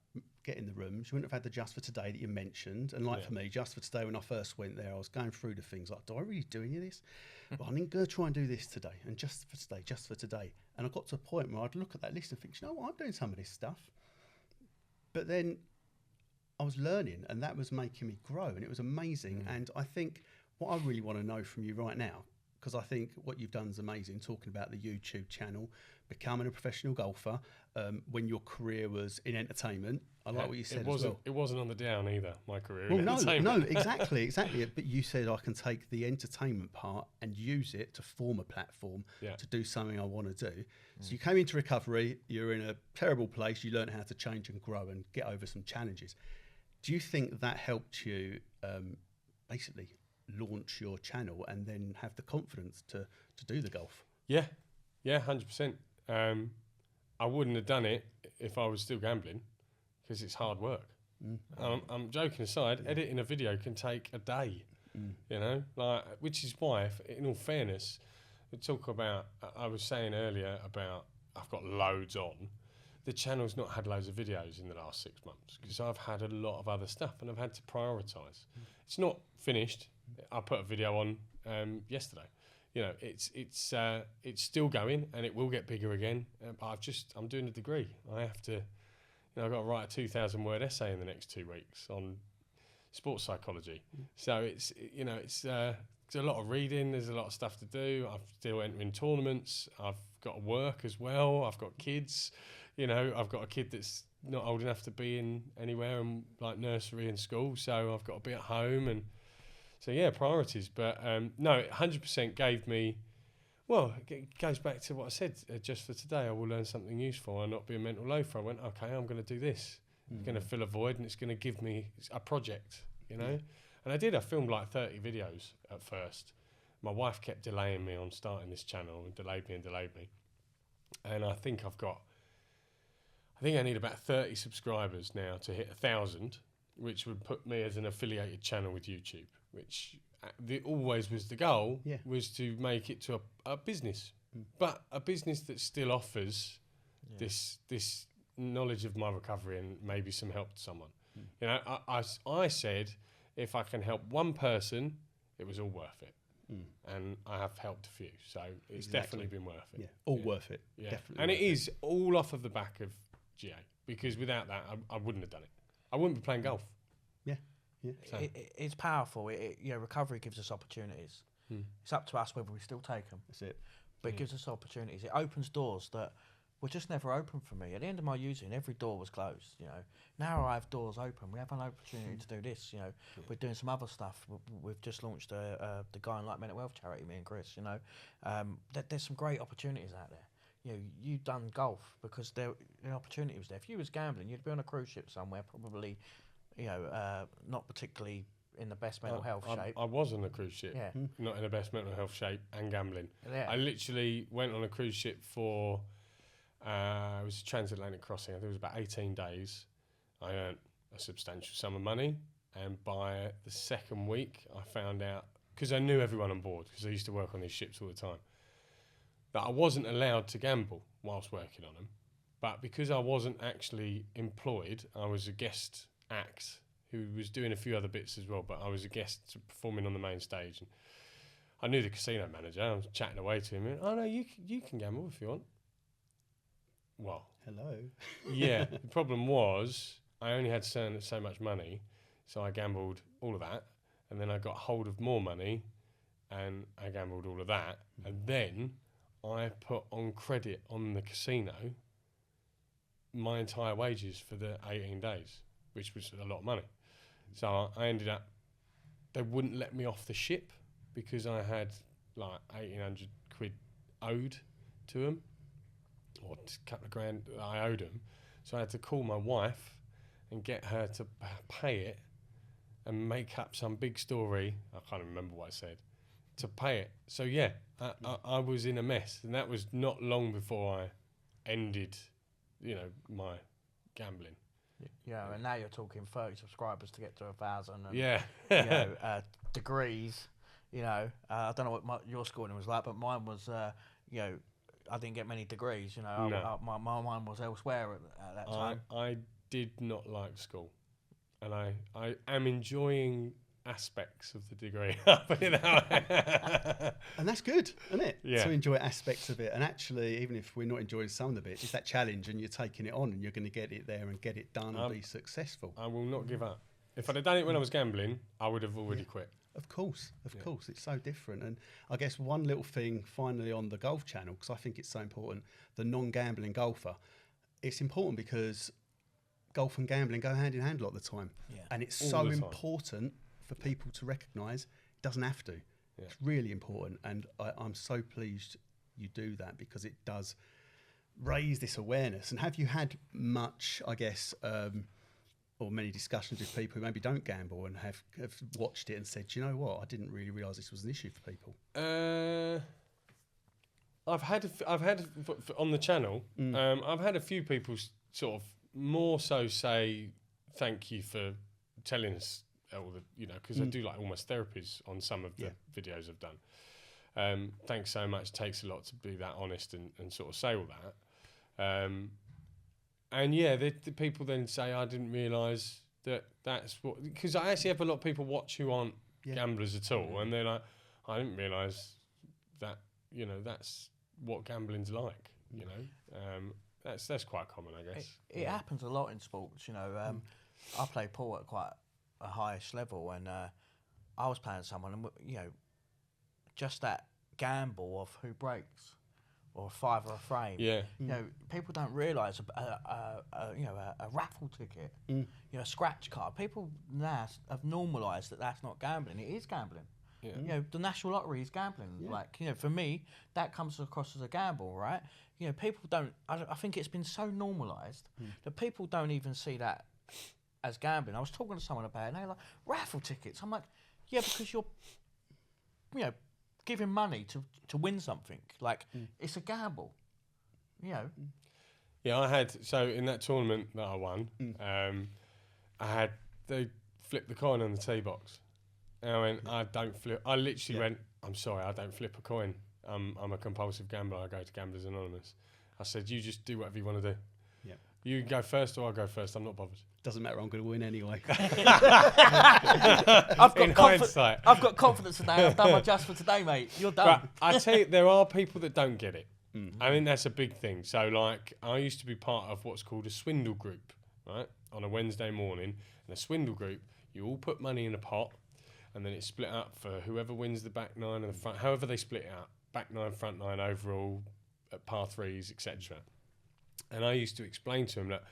getting the rooms, you wouldn't have had the Just for Today that you mentioned. And like for me, Just for Today, when I first went there, I was going through the things like, do I really do any of this? But I'm going to try and do this today, and Just for Today. And I got to a point where I'd look at that list and think, you know what, I'm doing some of this stuff. But then I was learning, and that was making me grow, and it was amazing. And I think what I really want to know from you right now, because I think what you've done is amazing, talking about the YouTube channel, becoming a professional golfer, when your career was in entertainment. I like what you said as well. It wasn't on the down either, my career Well, in no, entertainment. exactly. But you said I can take the entertainment part and use it to form a platform to do something I want to do. So you came into recovery, you're in a terrible place, you learned how to change and grow and get over some challenges. Do you think that helped you basically launch your channel and then have the confidence to do the golf? Yeah, 100%. I wouldn't have done it if I was still gambling, because it's hard work. I'm joking aside, editing a video can take a day, you know, which is why, in all fairness, we talk about, I was saying earlier about I've got loads on. The channel's not had loads of videos in the last 6 months because I've had a lot of other stuff and I've had to prioritise. It's not finished. I put a video on yesterday. You know, it's still going and it will get bigger again. But I'm doing a degree. I have to, I've got to write a 2,000 word essay in the next 2 weeks on sports psychology. So it's a lot of reading. There's a lot of stuff to do. I'm still entering tournaments. I've got to work as well. I've got kids. I've got a kid that's not old enough to be in anywhere and like nursery and school. So I've got to be at home and. So yeah, priorities. But no, it 100% gave me. Well, it goes back to what I said just for today. I will learn something useful and not be a mental loafer. I went, okay, I'm going to do this. It's going to fill a void and it's going to give me a project, And I did. I filmed like 30 videos at first. My wife kept delaying me on starting this channel and delayed me. And I think I need about 30 subscribers now to hit 1,000, which would put me as an affiliated channel with YouTube, which always was the goal, was to make it to a business, but a business that still offers this knowledge of my recovery and maybe some help to someone. I said, if I can help one person, it was all worth it. And I have helped a few, so it's definitely been worth it. Worth it. Yeah. Definitely. And it is all off of the back of GA, because without that, I wouldn't have done it. I wouldn't be playing golf. Yeah. So. It's powerful. Recovery gives us opportunities. It's up to us whether we still take them. That's it. But it gives us opportunities. It opens doors that were just never open for me. At the end of my using, every door was closed. Now I have doors open. We have an opportunity to do this. We're doing some other stuff. We've just launched the Guy and Like Mental Health charity. Me and Chris. There's some great opportunities out there. You've done golf because the opportunity was there. If you was gambling, you'd be on a cruise ship somewhere, probably. Not particularly in the best mental health shape. I was on a cruise ship, not in the best mental health shape and gambling. Yeah. I literally went on a cruise ship for, it was a transatlantic crossing, I think it was about 18 days. I earned a substantial sum of money, and by the second week I found out, because I knew everyone on board, because I used to work on these ships all the time, that I wasn't allowed to gamble whilst working on them. But because I wasn't actually employed, I was a guest act who was doing a few other bits as well, but I was a guest performing on the main stage, and I knew the casino manager. I was chatting away to him, and, oh no, you can gamble if you want. Well, hello. Yeah, the problem was I only had so much money, so I gambled all of that, and then I got hold of more money, and I gambled all of that, and then I put on credit on the casino my entire wages for the 18 days. Which was a lot of money. So I ended up, they wouldn't let me off the ship because I had like 1,800 quid owed to them, or a couple of grand I owed them. So I had to call my wife and get her to pay it and make up some big story, I can't remember what I said, to pay it. So yeah, I was in a mess, and that was not long before I ended, my gambling. Yeah, and now you're talking 30 subscribers to get to 1,000. And, degrees. I don't know what your schooling was like, but mine was, I didn't get many degrees. No. My mind was elsewhere at that time. I did not like school, and I am enjoying aspects of the degree. And that's good, isn't it? Yeah. To enjoy aspects of it. And actually, even if we're not enjoying some of the bits, it's that challenge, and you're taking it on, and you're going to get it there and get it done and be successful. I will not give up. If I'd have done it when I was gambling, I would have already quit. Of course, it's so different. And I guess one little thing finally on the Golf Channel, because I think it's so important, the non-gambling golfer, it's important because golf and gambling go hand in hand a lot of the time. Yeah. And it's All so the time. important for people to recognise it doesn't have to. Yeah. It's really important. And I'm so pleased you do that, because it does raise this awareness. And have you had much, I guess, or many discussions with people who maybe don't gamble and have watched it and said, "Do you know what? I didn't really realise this was an issue for people." I've had on the channel. I've had a few people sort of more so say thank you for telling us all the, you know, because I do like almost therapies on some of the videos I've done. Thanks so much. Takes a lot to be that honest and sort of say all that. And yeah, the people then say, I didn't realise that's what, because I actually have a lot of people watch who aren't gamblers at all, and they're like, I didn't realise that, you know, that's what gambling's like, you know. That's quite common, I guess. It happens a lot in sports, you know. I play pool at quite a highish level, and I was playing someone, and you know, just that gamble of who breaks, or a five or a frame. Yeah. You know, people don't realise a raffle ticket, you know, a scratch card. People now have normalised that that's not gambling. It is gambling. Yeah. You know, the National Lottery is gambling. Like, you know, for me, that comes across as a gamble, right? You know, people don't. I think it's been so normalised that people don't even see that as gambling. I was talking to someone about it, and they're like, raffle tickets. I'm like, yeah, because you're, you know, giving money to win something. Like, it's a gamble, you know. Yeah, I had, so in that tournament that I won, they flipped the coin on the tee box. And I went, I don't flip. I literally went, I'm sorry, I don't flip a coin. I'm a compulsive gambler. I go to Gamblers Anonymous. I said, you just do whatever you want to do. Yeah. You go first or I'll go first. I'm not bothered. Doesn't matter, I'm going to win anyway. I've got confidence today. I've done my just for today, mate. You're done. But I tell you, there are people that don't get it. I think that's a big thing. So, like, I used to be part of what's called a swindle group, right? On a Wednesday morning. And a swindle group, you all put money in a pot, and then it's split up for whoever wins the back nine and the front, however they split it out. Back nine, front nine, overall, at par threes, etc. And I used to explain to them that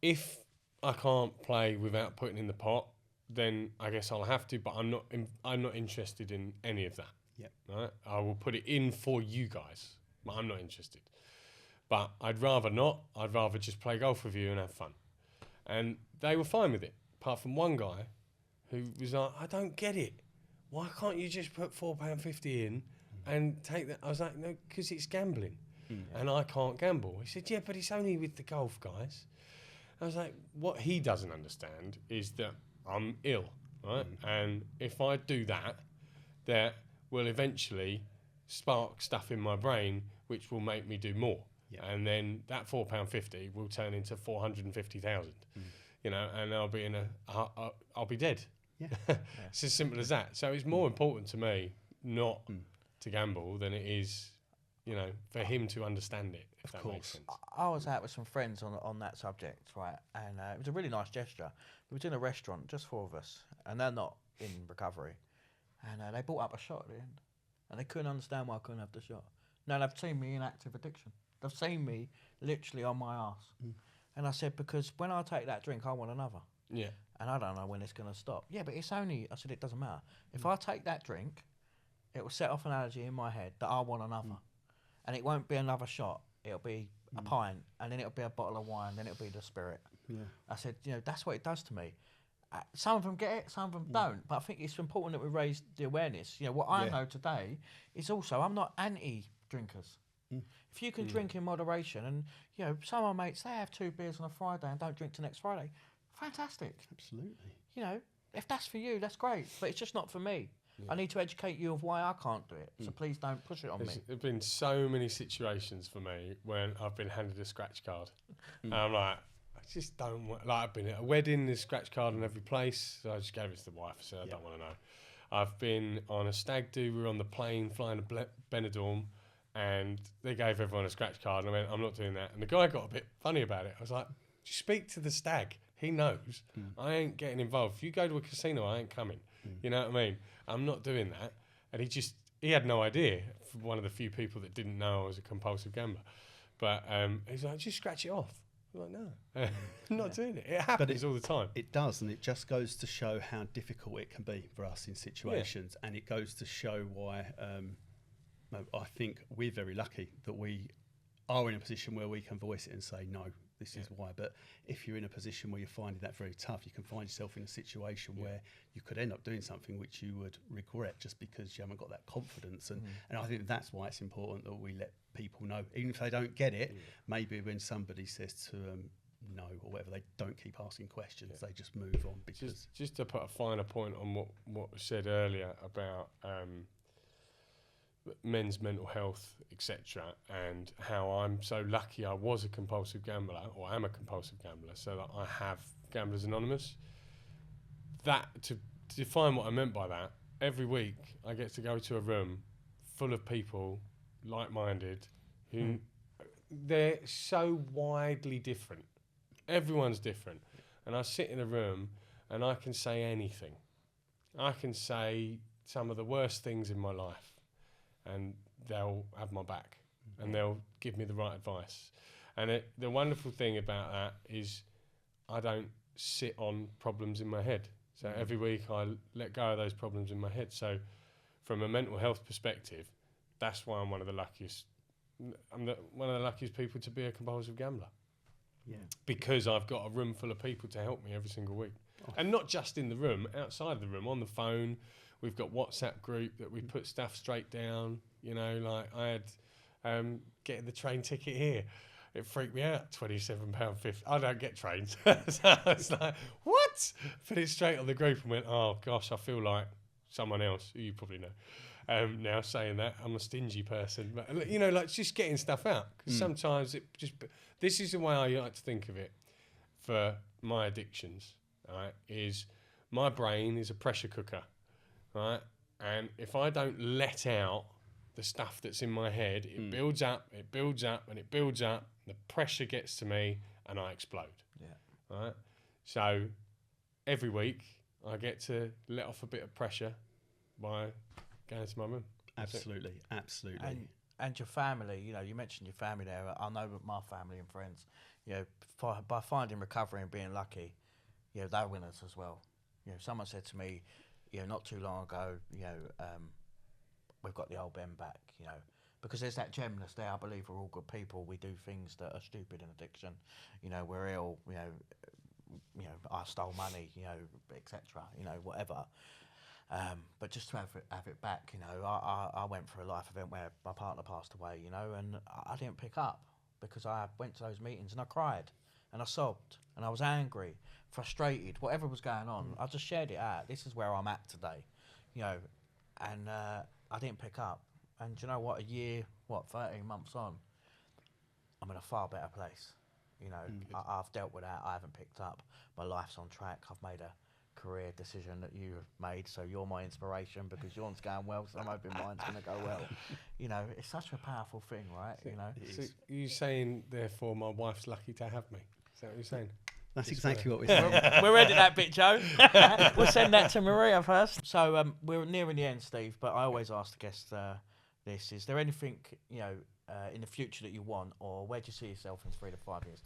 if I can't play without putting in the pot, then I guess I'll have to, but I'm not interested in any of that. Yep. Right? I will put it in for you guys, but I'm not interested. But I'd rather not. I'd rather just play golf with you and have fun. And they were fine with it, apart from one guy who was like, I don't get it. Why can't you just put £4.50 in and take that? I was like, no, because it's gambling. And I can't gamble. He said, yeah, but it's only with the golf guys. I was like, what he doesn't understand is that I'm ill, right? And if I do that will eventually spark stuff in my brain which will make me do more. Yeah. And then that £4.50 will turn into 450,000. You know, and I'll be I'll be dead. Yeah. It's as simple as that. So it's more important to me not to gamble than it is, you know, for him to understand it. If that makes sense. I was out with some friends on that subject, right? And it was a really nice gesture. We were in a restaurant, just four of us, and they're not in recovery. And they brought up a shot at the end, and they couldn't understand why I couldn't have the shot. Now they've seen me in active addiction. They've seen me literally on my arse. And I said, because when I take that drink, I want another. Yeah. And I don't know when it's going to stop. Yeah, but it's only, I said, it doesn't matter. If I take that drink, it will set off an allergy in my head that I want another. And it won't be another shot. It'll be a pint, and then it'll be a bottle of wine, then it'll be the spirit. Yeah. I said, you know, that's what it does to me. Some of them get it, some of them don't. But I think it's important that we raise the awareness. You know, what I know today is also I'm not anti-drinkers. If you can drink in moderation, and, you know, some of my mates, they have 2 beers on a Friday and don't drink till next Friday. Fantastic. Absolutely. You know, if that's for you, that's great. But it's just not for me. I need to educate you of why I can't do it. So please don't push it on me. There's been so many situations for me when I've been handed a scratch card. And I'm like, I just don't want... Like, I've been at a wedding, there's a scratch card in every place. So I just gave it to the wife. I said, I don't want to know. I've been on a stag do. We were on the plane flying to Benidorm, and they gave everyone a scratch card. And I went, I'm not doing that. And the guy got a bit funny about it. I was like, just speak to the stag. He knows. I ain't getting involved. If you go to a casino, I ain't coming. You know what I mean? I'm not doing that. And he had no idea. One of the few people that didn't know I was a compulsive gambler. But he's like, just scratch it off. I'm like, no, I'm not doing it. It happens all the time. It does, and it just goes to show how difficult it can be for us in situations, and it goes to show why I think we're very lucky that we are in a position where we can voice it and say, no, this is why. But if you're in a position where you're finding that very tough, you can find yourself in a situation where you could end up doing something which you would regret just because you haven't got that confidence. And I think that's why it's important that we let people know, even if they don't get it, maybe when somebody says to them no or whatever, they don't keep asking questions, they just move on. Because just to put a finer point on what was said earlier about men's mental health, etc., and how I'm so lucky I was a compulsive gambler, or am a compulsive gambler, so that I have Gamblers Anonymous. That, to define what I meant by that, every week I get to go to a room full of people like-minded who they're so widely different. Everyone's different, and I sit in a room and I can say anything. I can say some of the worst things in my life, and they'll have my back and they'll give me the right advice. And the wonderful thing about that is I don't sit on problems in my head. So every week I let go of those problems in my head. So from a mental health perspective, that's why I'm one of the luckiest. One of the luckiest people to be a compulsive gambler. yeah, Because I've got a room full of people to help me every single week. And not just in the room, outside of the room, on the phone. We've got WhatsApp group that we put stuff straight down. You know, like I had getting the train ticket here. It freaked me out, £27.50. I don't get trains. So I was like, what? Put it straight on the group and went, oh gosh, I feel like someone else, who you probably know. Now saying that, I'm a stingy person. But, you know, like just getting stuff out. Because sometimes this is the way I like to think of it for my addictions, right, is my brain is a pressure cooker. Right, and if I don't let out the stuff that's in my head, it builds up, it builds up, and it builds up. The pressure gets to me, and I explode. Yeah. Right. So every week I get to let off a bit of pressure by going to my room. absolutely. And your family, you know, you mentioned your family there. I know that my family and friends, you know, by finding recovery and being lucky, you know, they're winners as well. You know, someone said to me, you know, not too long ago, you know, we've got the old Ben back, you know, because there's that gemness there. I believe we're all good people. We do things that are stupid in addiction. You know, we're ill, you know, I stole money, you know, etc., you know, whatever. But just to have it back, you know, I went for a life event where my partner passed away, you know, and I didn't pick up because I went to those meetings and I cried and I sobbed and I was angry, frustrated, whatever was going on. I just shared it out. This is where I'm at today, you know, and I didn't pick up. And do you know what? 13 months on, I'm in a far better place. You know, I've dealt with that. I haven't picked up. My life's on track. I've made a career decision that you have made, so you're my inspiration because yours going well, so I'm hoping mine's going to go well. You know, it's such a powerful thing, right? You know. So you saying, therefore, my wife's lucky to have me? Is that what you're saying? That's exactly what we're saying. We'll edit that bit, Joe. We'll send that to Maria first. So we're nearing the end, Steve, but I always ask the guests this. Is there anything, you know, in the future that you want, or where do you see yourself in 3 to 5 years'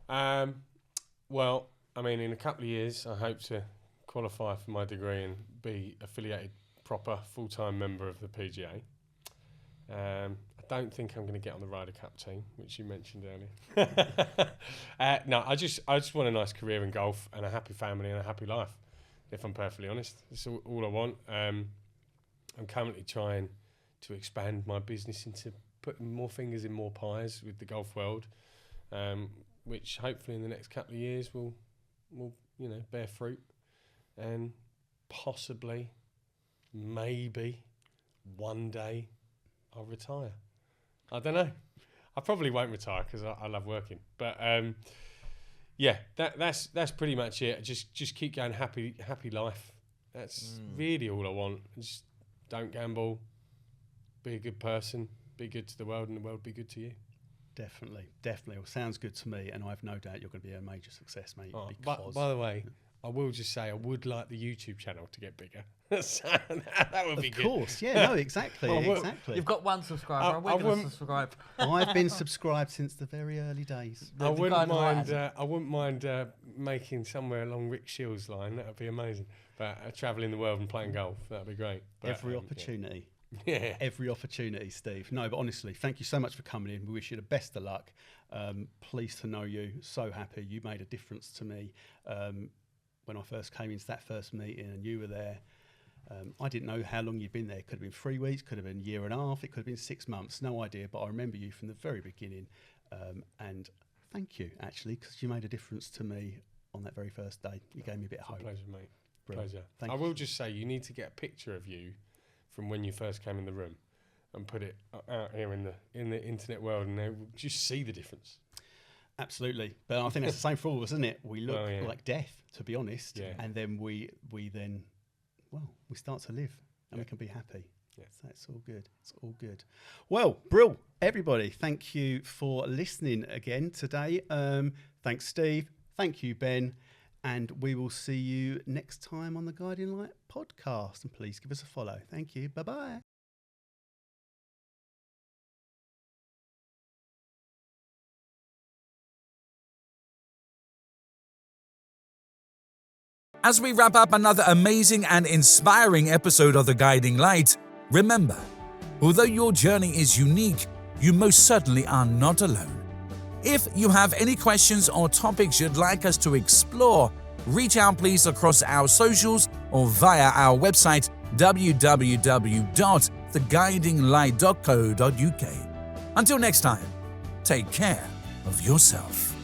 time? Well, I mean, in a couple of years, I hope to qualify for my degree and be affiliated proper full-time member of the PGA. I don't think I'm going to get on the Ryder Cup team, which you mentioned earlier. No, I just want a nice career in golf and a happy family and a happy life, if I'm perfectly honest. That's all I want. I'm currently trying to expand my business into putting more fingers in more pies with the golf world, which hopefully in the next couple of years will you know, bear fruit, and possibly, maybe, one day I'll retire. I don't know. I probably won't retire because I love working. But yeah, that's pretty much it. Just keep going, happy life. That's really all I want. Just don't gamble. Be a good person. Be good to the world, and the world be good to you. Definitely. Well, sounds good to me, and I've no doubt you're going to be a major success, mate. Oh, by the way, I will just say I would like the YouTube channel to get bigger. So that would be good. Of course, yeah, no, exactly, Well, exactly. You've got 1 subscriber. We're going to subscribe. I've been subscribed since the very early days. I wouldn't mind making somewhere along Rick Shields' line. That would be amazing. But travelling the world and playing golf, that would be great. But, Every opportunity. Yeah. Every opportunity, Steve. No, but honestly, thank you so much for coming in. We wish you the best of luck. Pleased to know you. So happy. You made a difference to me when I first came into that first meeting and you were there. I didn't know how long you'd been there. It could have been 3 weeks, could have been a year and a half, it could have been 6 months, no idea. But I remember you from the very beginning. And thank you, actually, because you made a difference to me on that very first day. You gave me a bit of hope. Pleasure, mate. Brilliant. Pleasure. Thank I you. will just say, you need to get a picture of you from when you first came in the room and put it out here in the internet world, and they'll just see the difference. Absolutely. But I think that's the same for all of us, isn't it? We look like death, to be honest. Yeah. And then we start to live and we can be happy. Yeah. So it's all good. It's all good. Well, Brill, everybody, thank you for listening again today. Thanks, Steve. Thank you, Ben. And we will see you next time on the Guiding Light podcast. And please give us a follow. Thank you. Bye-bye. As we wrap up another amazing and inspiring episode of The Guiding Light, remember, although your journey is unique, you most certainly are not alone. If you have any questions or topics you'd like us to explore, reach out please across our socials or via our website www.theguidinglight.co.uk. Until next time, take care of yourself.